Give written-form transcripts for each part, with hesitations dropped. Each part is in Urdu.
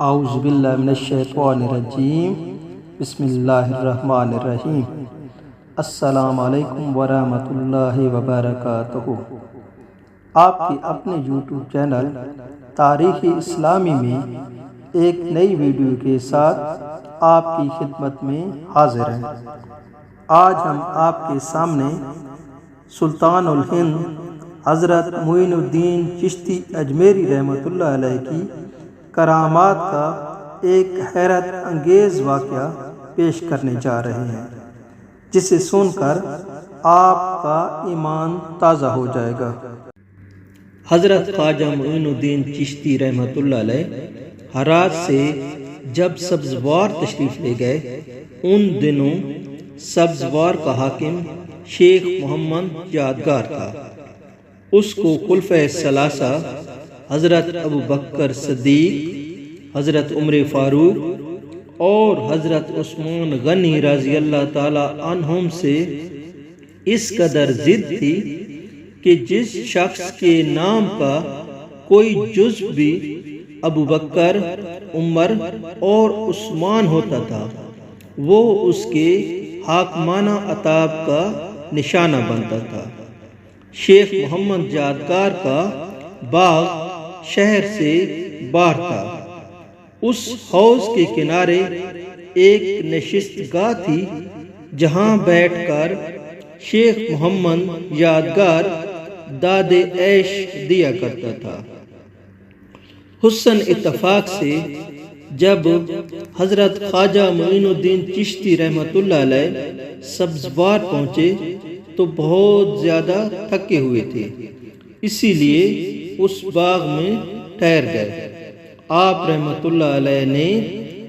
اعوذ باللہ من الشیطان الرجیم بسم اللہ الرحمن الرحیم السلام علیکم ورحمۃ اللہ وبرکاتہ۔ آپ کے اپنے یوٹیوب چینل تاریخ اسلامی میں ایک نئی ویڈیو کے ساتھ آپ کی خدمت میں حاضر ہیں۔ آج ہم آپ کے سامنے سلطان الہند حضرت معین الدین چشتی اجمیری رحمۃ اللہ علیہ کی کرامات کا ایک حیرت انگیز واقعہ پیش کرنے جا رہے ہیں، جسے سن کر آپ کا ایمان تازہ ہو جائے گا۔ حضرت خواجہ معین الدین چشتی رحمۃ اللہ علیہ ہرات سے جب سبزوار تشریف لے گئے، ان دنوں سبزوار کا حاکم شیخ محمد یادگار تھا۔ اس کو خلفائے ثلاثہ حضرت ابو بکر صدیق، حضرت عمر فاروق اور حضرت عثمان غنی رضی اللہ تعالی عنہم سے اس قدر ضد تھی کہ جس شخص کے نام کا کوئی جزو بھی ابو بکر، عمر اور عثمان ہوتا تھا، وہ اس کے حاکمانہ عتاب کا نشانہ بنتا تھا۔ شیخ محمد یادگار کا باغ شہر سے باہر تھا۔ اس حوض کے کنارے ایک نشست گاہ تھی، جہاں بیٹھ کر شیخ محمد یادگار داد عیش دیا کرتا تھا۔ حسن اتفاق سے جب حضرت خواجہ معین الدین چشتی رحمۃ اللہ علیہ سبزوار پہنچے تو بہت زیادہ تھکے ہوئے تھے، اسی لیے اس باغ میں ٹھہر گئے۔ آپ رحمۃ اللہ علیہ نے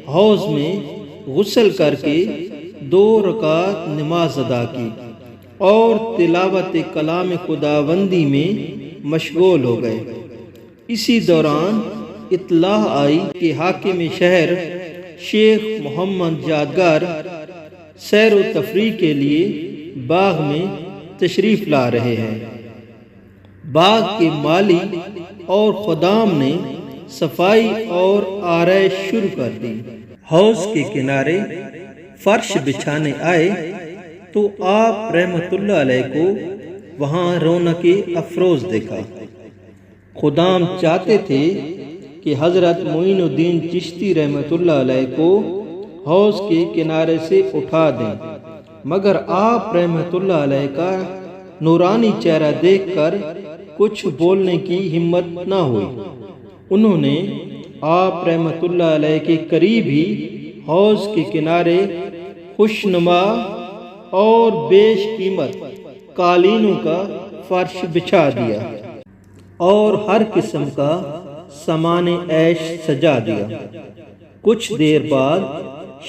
حوض میں غسل کر کے 2 رکعت نماز ادا کی اور تلاوت کلام خداوندی میں مشغول ہو گئے۔ اسی دوران اطلاع آئی کہ حاکم شہر شیخ محمد یادگار سیر و تفریح کے لیے باغ میں تشریف لا رہے ہیں۔ باغ کے مالی اور خدام نے صفائی اور آرائش شروع کر دی۔ حوض کے کنارے فرش بچھانے آئے تو آپ رحمت اللہ علیہ کو وہاں رونق افروز دیکھا۔ خدام چاہتے تھے کہ حضرت معین الدین چشتی رحمت اللہ علیہ کو حوض کے کنارے سے اٹھا دیں، مگر آپ رحمت اللہ علیہ کا نورانی چہرہ دیکھ کر کچھ بولنے کی ہمت نہ ہوئی۔ انہوں نے آپ رحمت اللہ علیہ کے قریب ہی حوض کے کنارے خوشنما اور بیش قیمت قالینوں کا فرش بچھا دیا اور ہر قسم کا سامان عیش سجا دیا۔ کچھ دیر بعد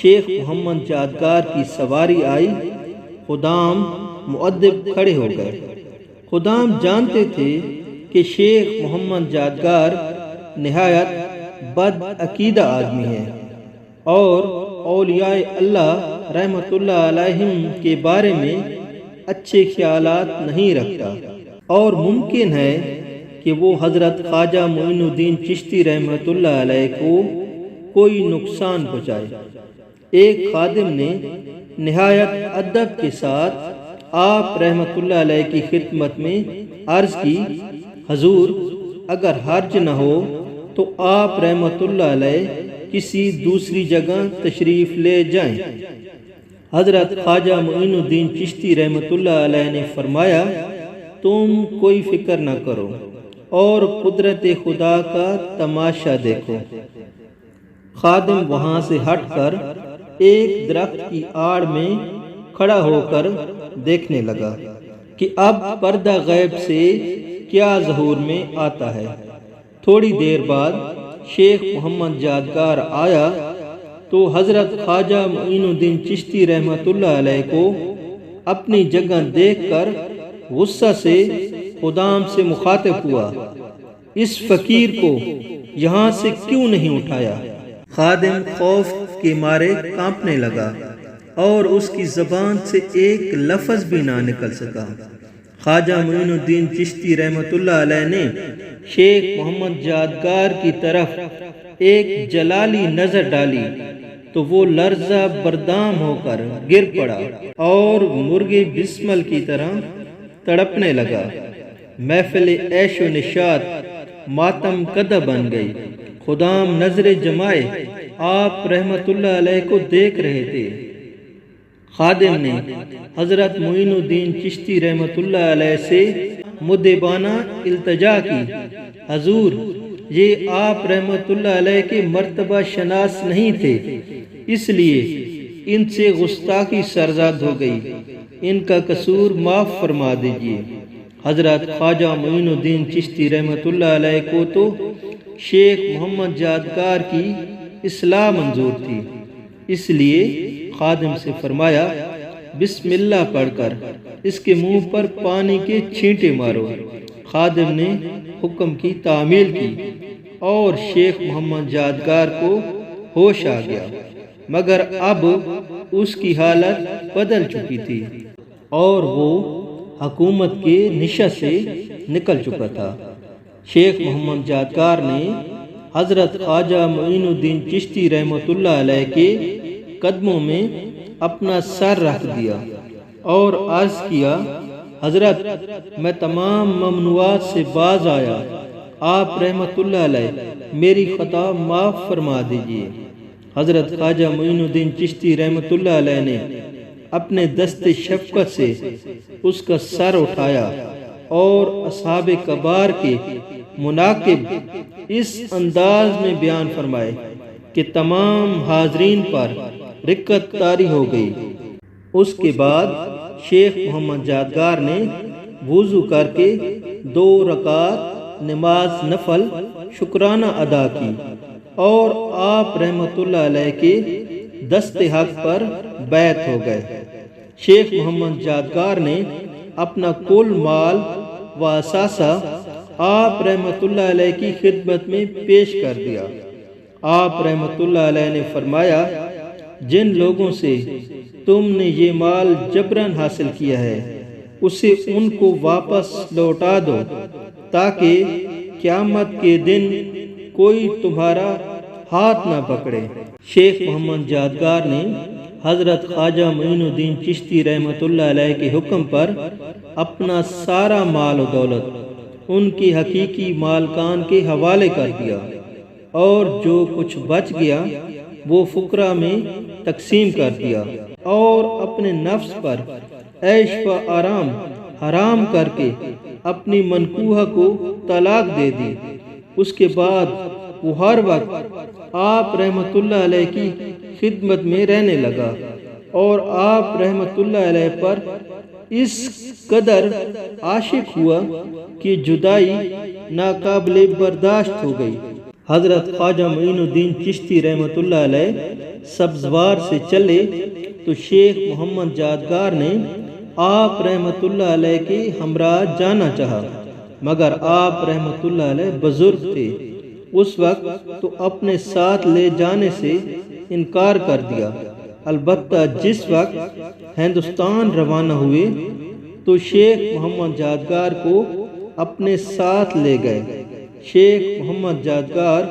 شیخ محمد یادگار کی سواری آئی۔ خدام مؤدب کھڑے ہو گئے۔ خدام جانتے تھے کہ شیخ محمد یادگار نہایت بد عقیدہ آدمی ہے اور اولیاء اللہ رحمت اللہ علیہم کے بارے میں اچھے خیالات نہیں رکھتا، اور ممکن ہے کہ وہ حضرت خواجہ معین الدین چشتی رحمت اللہ علیہ کو کوئی نقصان پہنچائے۔ ایک خادم نے نہایت ادب کے ساتھ آپ رحمت اللہ علیہ کی خدمت میں عرض کی، حضور اگر حرج نہ ہو تو آپ رحمت اللہ علیہ کسی دوسری جگہ تشریف لے جائیں۔ حضرت خواجہ معین الدین چشتی رحمت اللہ علیہ نے فرمایا، تم کوئی فکر نہ کرو اور قدرت خدا کا تماشا دیکھو۔ خادم وہاں سے ہٹ کر ایک درخت کی آڑ میں کھڑا ہو کر دیکھنے لگا کہ اب پردہ غیب سے کیا ظہور میں آتا ہے۔ تھوڑی دیر بعد شیخ محمد یادگار آیا تو حضرت خواجہ معین الدین چشتی رحمت اللہ علیہ کو اپنی جگہ دیکھ کر غصہ سے خدام سے مخاطب ہوا، اس فقیر کو یہاں سے کیوں نہیں اٹھایا؟ خادم خوف کے مارے کانپنے لگا اور اس کی زبان سے ایک لفظ بھی نہ نکل سکا۔ خواجہ معین الدین چشتی رحمت اللہ علیہ نے شیخ محمد یادگار کی طرف ایک جلالی نظر ڈالی تو وہ لرزہ بردام ہو کر گر پڑا اور مرغی بسمل کی طرح تڑپنے لگا۔ محفل عیش و نشاط ماتم کدہ بن گئی۔ خدام نظر جمائے آپ رحمت اللہ علیہ کو دیکھ رہے تھے۔ خادم نے حضرت معین الدین چشتی رحمت اللہ علیہ سے مدبانہ التجا کی، حضور یہ آپ رحمت اللہ علیہ کے مرتبہ شناس نہیں تھے، اس لیے ان سے گستاخی سرزاد ہو گئی، ان کا قصور معاف فرما دیجیے۔ حضرت خواجہ معین الدین چشتی رحمت اللہ علیہ کو تو شیخ محمد جادگار کی اصلاح منظور تھی، اس لیے خادم سے فرمایا بسم اللہ پڑھ کر اس کے منہ پر پانی کے چھینٹے مارو۔ خادم نے حکم کی تعمیل کی اور شیخ محمد جادگار کو ہوش آ گیا، مگر اب اس کی حالت بدل چکی تھی اور وہ حکومت کے نشست سے نکل چکا تھا۔ شیخ محمد جادگار نے حضرت خواجہ معین الدین چشتی رحمت اللہ علیہ کے قدموں میں اپنا سر رکھ دیا اور عرض کیا، حضرت میں تمام ممنوعات سے باز آیا، آپ رحمت اللہ علیہ میری خطا معاف فرما دیجیے۔ حضرت خواجہ معین الدین چشتی رحمت اللہ علیہ نے اپنے دست شفقت سے اس کا سر اٹھایا اور اصحاب کبار کے مناقب اس انداز میں بیان فرمائے کہ تمام حاضرین پر رکت طاری ہو گئی۔ اس کے بعد شیخ محمد جادگار نے وضو کر کے 2 رکعت نماز نفل شکرانہ ادا کی اور آپ رحمت اللہ علیہ کے دست حق پر بیعت ہو گئے۔ شیخ محمد جادگار نے اپنا کل مال و اثاثہ آپ رحمت اللہ علیہ کی خدمت میں پیش کر دیا۔ آپ رحمت اللہ علیہ نے فرمایا، جن لوگوں سے تم نے یہ مال جبراً حاصل کیا ہے اسے ان کو واپس لوٹا دو، تاکہ قیامت کے دن کوئی تمہارا ہاتھ نہ پکڑے۔ شیخ محمد جادگار نے حضرت خواجہ معین الدین چشتی رحمت اللہ علیہ کے حکم پر اپنا سارا مال و دولت ان کی حقیقی مالکان کے حوالے کر دیا اور جو کچھ بچ گیا وہ فقراء میں تقسیم کر دیا اور اپنے نفس پر عیش و آرام حرام کر کے اپنی منکوحہ کو طلاق دے دی۔ اس کے بعد وہ ہر وقت آپ رحمت اللہ علیہ کی خدمت میں رہنے لگا اور آپ رحمت اللہ علیہ پر اس قدر عاشق ہوا کہ جدائی ناقابل برداشت ہو گئی۔ حضرت خواجہ معین الدین چشتی رحمت اللہ علیہ سبزوار سے چلے تو شیخ محمد جادگار نے آپ رحمت اللہ علیہ کے ہمراہ جانا چاہا، مگر آپ رحمت اللہ علیہ بزرگ تھے، اس وقت تو اپنے ساتھ لے جانے سے انکار کر دیا۔ البتہ جس وقت ہندوستان روانہ ہوئے تو شیخ محمد جادگار کو اپنے ساتھ لے گئے۔ شیخ محمد جادگار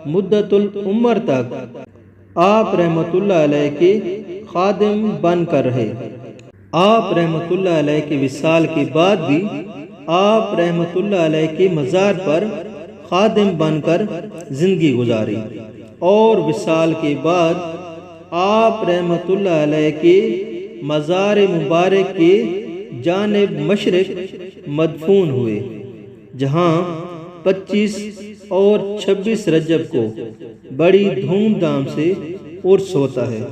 مدت العمر تک آپ رحمت اللہ علیہ کے خادم بن کر رہے۔ آپ رحمت اللہ علیہ کے وصال کے بعد بھی آپ رحمت اللہ علیہ کے مزار پر خادم بن کر زندگی گزاری اور وصال کے بعد آپ رحمت اللہ علیہ کے مزار مبارک کے جانب مشرق مدفون ہوئے، جہاں 25 اور 26 رجب کو بڑی دھوم دھام سے عرس ہوتا ہے۔